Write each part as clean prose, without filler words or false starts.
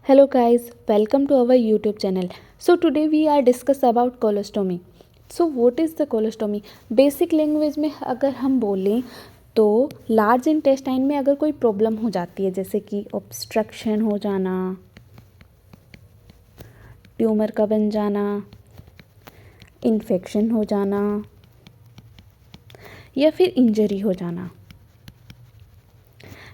Hello guys, welcome to our YouTube channel. So today we are discuss about colostomy. So what is the colostomy? Basic language में अगर हम बोलें तो large intestine में अगर कोई प्रॉब्लम हो जाती है जैसे कि ऑब्स्ट्रक्शन हो जाना, ट्यूमर का बन जाना, इन्फेक्शन हो जाना या फिर इंजरी हो जाना,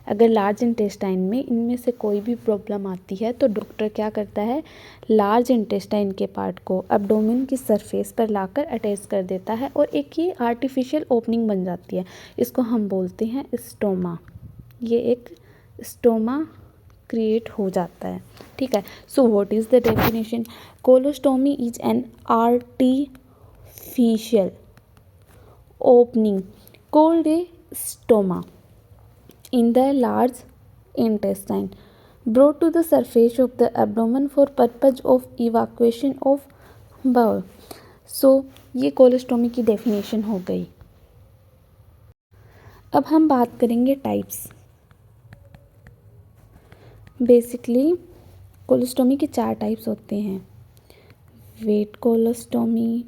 अगर लार्ज इंटेस्टाइन में इनमें से कोई भी प्रॉब्लम आती है तो डॉक्टर क्या करता है, लार्ज इंटेस्टाइन के पार्ट को एब्डोमेन की सरफेस पर लाकर अटैच कर देता है और एक ये आर्टिफिशियल ओपनिंग बन जाती है। इसको हम बोलते हैं स्टोमा। ये एक स्टोमा क्रिएट हो जाता है। ठीक है। So what is the definition? Colostomy is an artificial opening called a stoma in the large intestine brought to the surface of the abdomen for purpose of evacuation of bowel. So ये colostomy की definition हो गई। अब हम बात करेंगे types. Basically colostomy के 4 types होते हैं। वेट कोलोस्टोमी,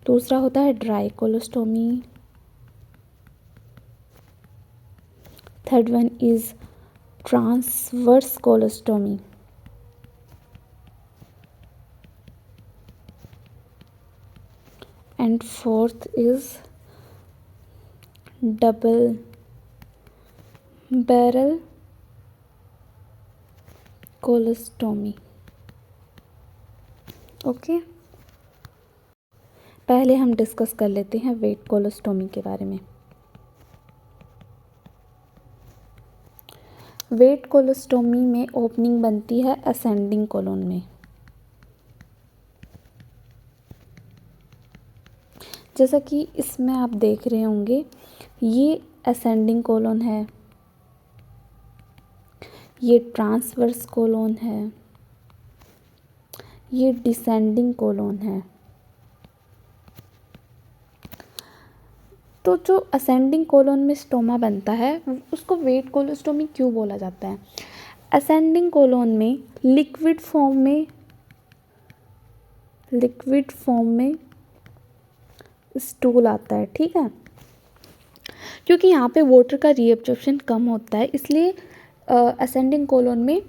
दूसरा होता है dry colostomy, third one is transverse colostomy, and fourth is double barrel colostomy. Okay, पहले हम डिस्कस कर लेते हैं वेट कोलोस्टोमी के बारे में। वेट कोलोस्टोमी में ओपनिंग बनती है असेंडिंग कोलोन में। जैसा कि इसमें आप देख रहे होंगे, ये असेंडिंग कोलोन है, ये ट्रांसवर्स कोलोन है, ये डिसेंडिंग कोलोन है। तो जो असेंडिंग कोलोन में स्टोमा बनता है उसको वेट कोलोस्टोमी क्यों बोला जाता है? असेंडिंग कोलोन में लिक्विड फॉर्म में स्टूल आता है। ठीक है, क्योंकि यहाँ पे वाटर का रीअब्जॉर्प्शन कम होता है, इसलिए असेंडिंग कोलोन में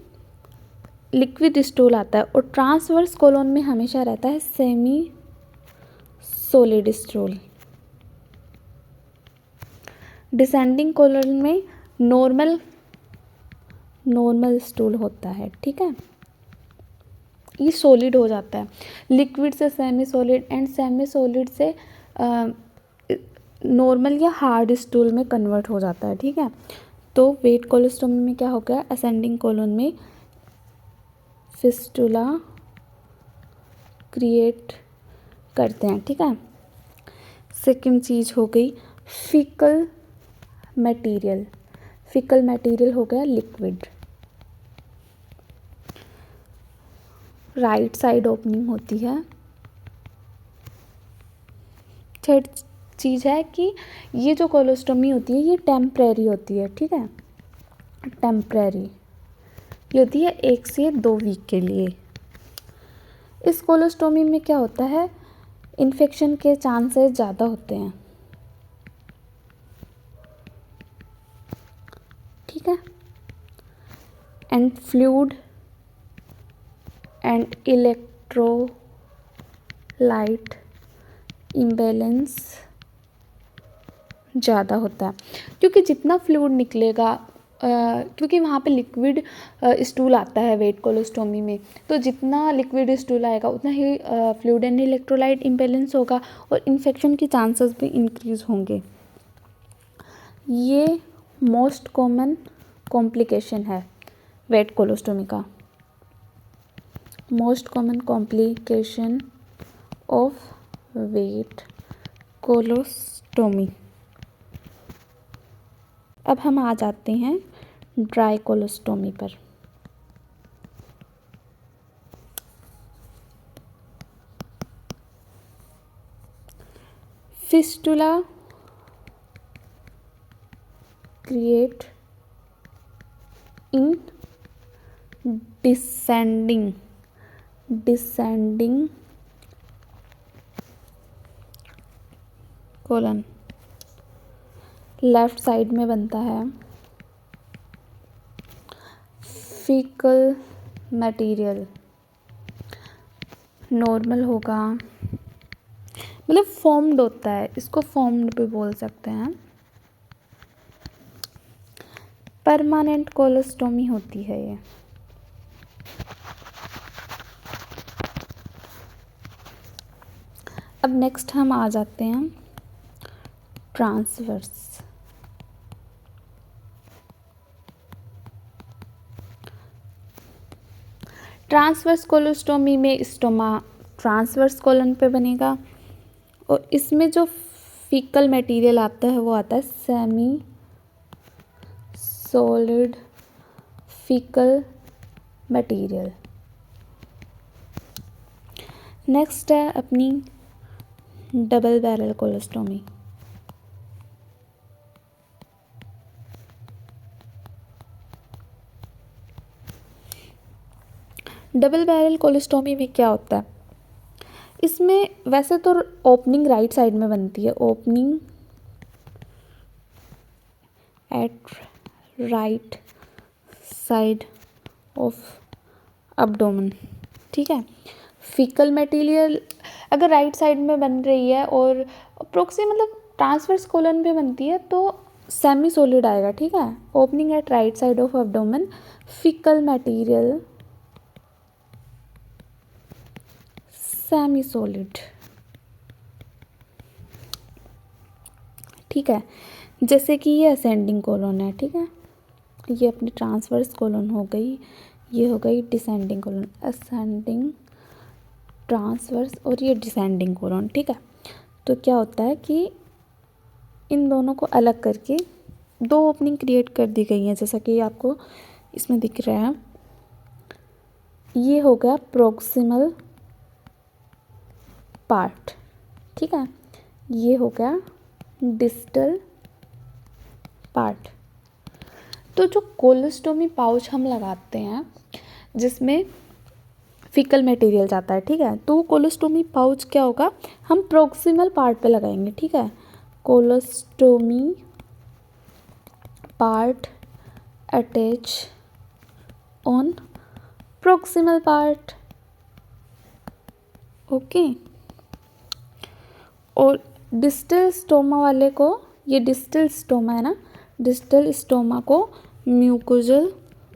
लिक्विड स्टूल आता है और ट्रांसवर्स कोलोन में हमेशा रहता है semi solid stool. Descending colon में नॉर्मल स्टूल होता है। ठीक है, ये सॉलिड हो जाता है, लिक्विड से semi solid and semi solid से नॉर्मल या हार्ड स्टूल में कन्वर्ट हो जाता है। ठीक है, तो वेट कोलोस्टोमी में क्या हो गया, असेंडिंग कोलोन में फिस्टुला क्रिएट करते हैं। ठीक है, सेकंड चीज़ हो गई फीकल मटेरियल हो गया लिक्विड। राइट साइड ओपनिंग होती है। थर्ड चीज़ है कि ये जो कोलोस्टोमी होती है ये टेम्परेरी होती है। ठीक है, टेम्परेरी ये होती है 1 से 2 वीक के लिए। इस कोलोस्टोमी में क्या होता है, इन्फेक्शन के चांसेस ज़्यादा होते हैं। ठीक है, and fluid and electrolyte imbalance ज़्यादा होता है, क्योंकि जितना फ्लूइड निकलेगा, क्योंकि वहाँ पे लिक्विड स्टूल आता है वेट कोलोस्टोमी में, तो जितना लिक्विड स्टूल आएगा उतना ही फ्लूइड एंड इलेक्ट्रोलाइट इम्बैलेंस होगा और इन्फेक्शन के चांसेस भी इंक्रीज होंगे। ये मोस्ट कॉमन कॉम्प्लिकेशन है वेट कोलोस्टोमी का। Most common complication of wet colostomy. अब हम आ जाते हैं ड्राई कोलोस्टोमी पर। Fistula create in descending colon. Left side में बनता है फीकल मटेरियल। नॉर्मल होगा, मतलब फॉर्म्ड होता है, इसको फॉर्म्ड भी बोल सकते हैं। परमानेंट कोलोस्टोमी होती है ये। अब नेक्स्ट हम आ जाते हैं ट्रांसवर्स। ट्रांसवर्स कोलोस्टोमी में स्टोमा ट्रांसवर्स कोलन पे बनेगा और इसमें जो फीकल मटेरियल आता है वो आता है semi solid faecal material. Next है अपनी double barrel colostomy. Double barrel colostomy में क्या होता है, इसमें वैसे तो ओपनिंग राइट साइड में बनती है, opening eight right side of abdomen, ठीक है। फीकल मटेरियल अगर राइट साइड में बन रही है और प्रोक्सी मतलब ट्रांसवर्स कोलन पे बनती है तो सेमी सॉलिड आएगा, ठीक है। Opening eight right side of abdomen, faecal material semi solid, ठीक है। जैसे कि ये असेंडिंग कोलन है, ठीक है। ये अपनी ट्रांसवर्स कोलन हो गई, ये हो गई डिसेंडिंग कोलन, असेंडिंग ट्रांसवर्स और ये डिसेंडिंग कोलन, ठीक है। तो क्या होता है कि इन दोनों को अलग करके दो ओपनिंग क्रिएट कर दी गई हैं, जैसा कि आपको इसमें दिख रहा है। ये हो गया प्रोक्सिमल पार्ट, ठीक है। ये हो गया डिस्टल पार्ट। तो जो कोलोस्टोमी पाउच हम लगाते हैं जिसमें फीकल मटेरियल जाता है, ठीक है, तो कोलोस्टोमी पाउच क्या होगा, हम प्रोक्सिमल पार्ट पे लगाएंगे, ठीक है। Colostomy part attach on proximal part, okay. और डिस्टल स्टोमा वाले को, ये डिस्टल स्टोमा है ना, डिस्टल स्टोमा को म्यूकोजल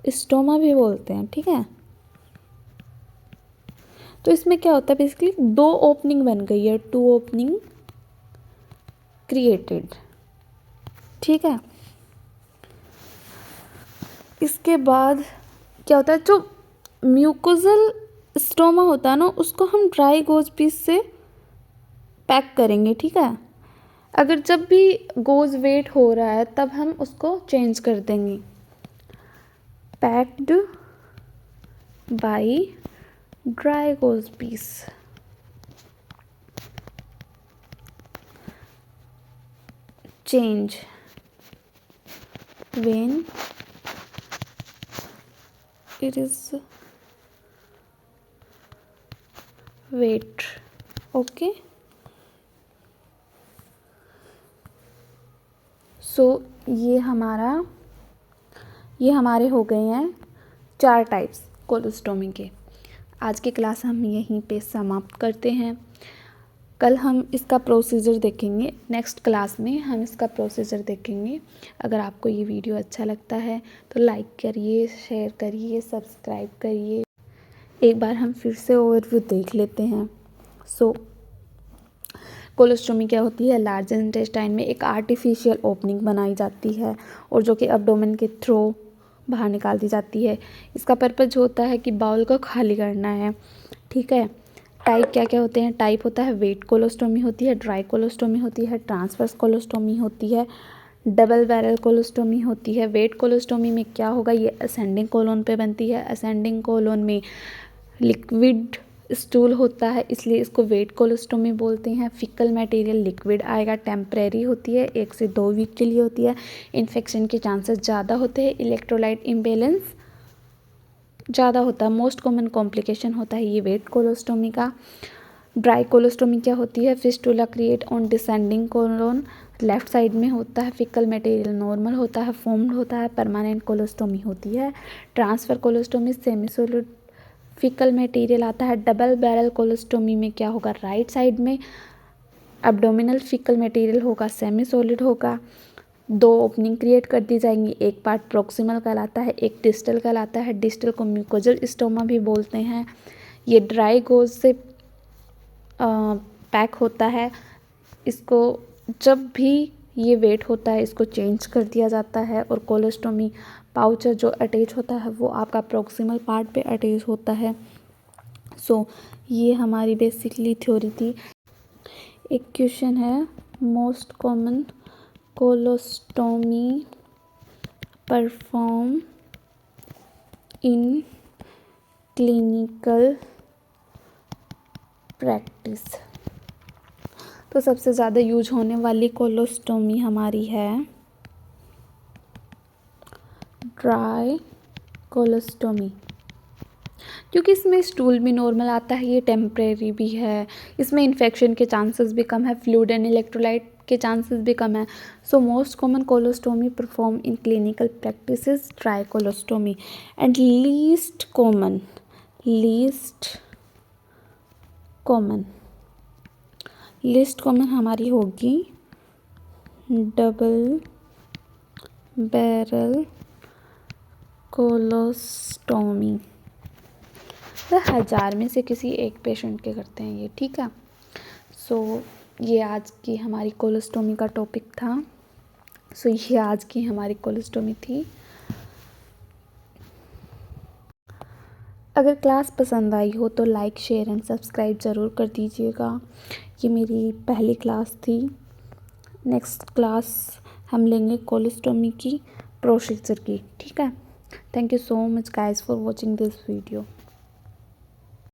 स्टोमा भी बोलते हैं, ठीक है। तो इसमें क्या होता है, बेसिकली दो ओपनिंग बन गई है, टू ओपनिंग क्रिएटेड, ठीक है। इसके बाद क्या होता है, जो म्यूकोजल स्टोमा होता है ना उसको हम ड्राई गोज पीस से पैक करेंगे, ठीक है। अगर जब भी गोज वेट हो रहा है तब हम उसको चेंज कर देंगे। Packed by dry gauze piece, change when it is weight, okay। So ये हमारे हो गए हैं 4 टाइप्स कोलोस्टोमी के। आज की क्लास हम यहीं पे समाप्त करते हैं। कल हम इसका प्रोसीजर देखेंगे, नेक्स्ट क्लास में हम इसका प्रोसीजर देखेंगे। अगर आपको ये वीडियो अच्छा लगता है तो लाइक करिए, शेयर करिए, सब्सक्राइब करिए। एक बार हम फिर से ओवरव्यू देख लेते हैं। कोलोस्टोमी क्या होती है, लार्ज इंटेस्टाइन में एक आर्टिफिशियल ओपनिंग बनाई जाती है और जो कि एब्डोमेन के थ्रू बाहर निकाल दी जाती है। इसका पर्पज़ होता है कि बाउल को खाली करना है, ठीक है। टाइप क्या क्या होते हैं, टाइप होता है वेट कोलोस्टोमी होती है, ड्राई कोलोस्टोमी होती है, ट्रांसवर्स कोलोस्टोमी होती है, डबल बैरल कोलोस्टोमी होती है। वेट कोलोस्टोमी में क्या होगा, ये असेंडिंग कोलोन पे बनती है। असेंडिंग कोलोन में लिक्विड स्टूल होता है, इसलिए इसको वेट कोलोस्टोमी बोलते हैं। फिकल मटेरियल लिक्विड आएगा, टेम्परेरी होती है, 1 से 2 वीक के लिए होती है। इन्फेक्शन के चांसेस ज़्यादा होते हैं। इलेक्ट्रोलाइट इम्बेलेंस ज़्यादा होता है। मोस्ट कॉमन कॉम्प्लिकेशन होता है ये वेट कोलोस्टोमी का। ड्राई कोलोस्टोमी क्या होती है? Fistula create on descending colon, left side में होता है। फिकल मटेरियल नॉर्मल होता है, फॉर्म्ड होता है। परमानेंट कोलोस्टोमी होती है। Transverse colostomy semi solid fecal material आता है। डबल बैरल कोलोस्टोमी में क्या होगा? राइट साइड में एब्डोमिनल फिकल मटेरियल होगा, सेमी सॉलिड होगा। 2 ओपनिंग क्रिएट कर दी जाएंगी, एक पार्ट प्रोक्सिमल कहलाता है, एक डिस्टल कहलाता है। डिस्टल को म्यूकोजल स्टोमा भी बोलते हैं। ये ड्राई गोज से पैक होता है। इसको जब भी ये वेट होता है इसको चेंज कर दिया जाता है। और कोलोस्टोमी पाउच जो अटैच होता है वो आपका प्रोक्सिमल पार्ट पे अटैच होता है। सो ये हमारी बेसिकली थ्योरी थी। एक क्वेश्चन है, most common colostomy perform in clinical practice. तो सबसे ज़्यादा यूज होने वाली कोलोस्टोमी हमारी है ड्राई कोलोस्टोमी, क्योंकि इसमें स्टूल भी नॉर्मल आता है, ये टेम्परेरी भी है, इसमें इन्फेक्शन के चांसेस भी कम है, फ्लूइड एंड इलेक्ट्रोलाइट के चांसेस भी कम है। So most common colostomy perform in clinical practice is dry colostomy. And least common हमारी होगी डबल बैरल कोलोस्टोमी। 1000 में से किसी एक पेशेंट के करते हैं ये, ठीक है। सो ये आज की हमारी कोलोस्टोमी का टॉपिक था। सो ये आज की हमारी कोलोस्टोमी थी। अगर क्लास पसंद आई हो तो लाइक, शेयर एंड सब्सक्राइब ज़रूर कर दीजिएगा। ये मेरी पहली क्लास थी। नेक्स्ट क्लास हम लेंगे कोलोस्टोमी की प्रोसीजर की, ठीक है। Thank you so much guys for watching this video.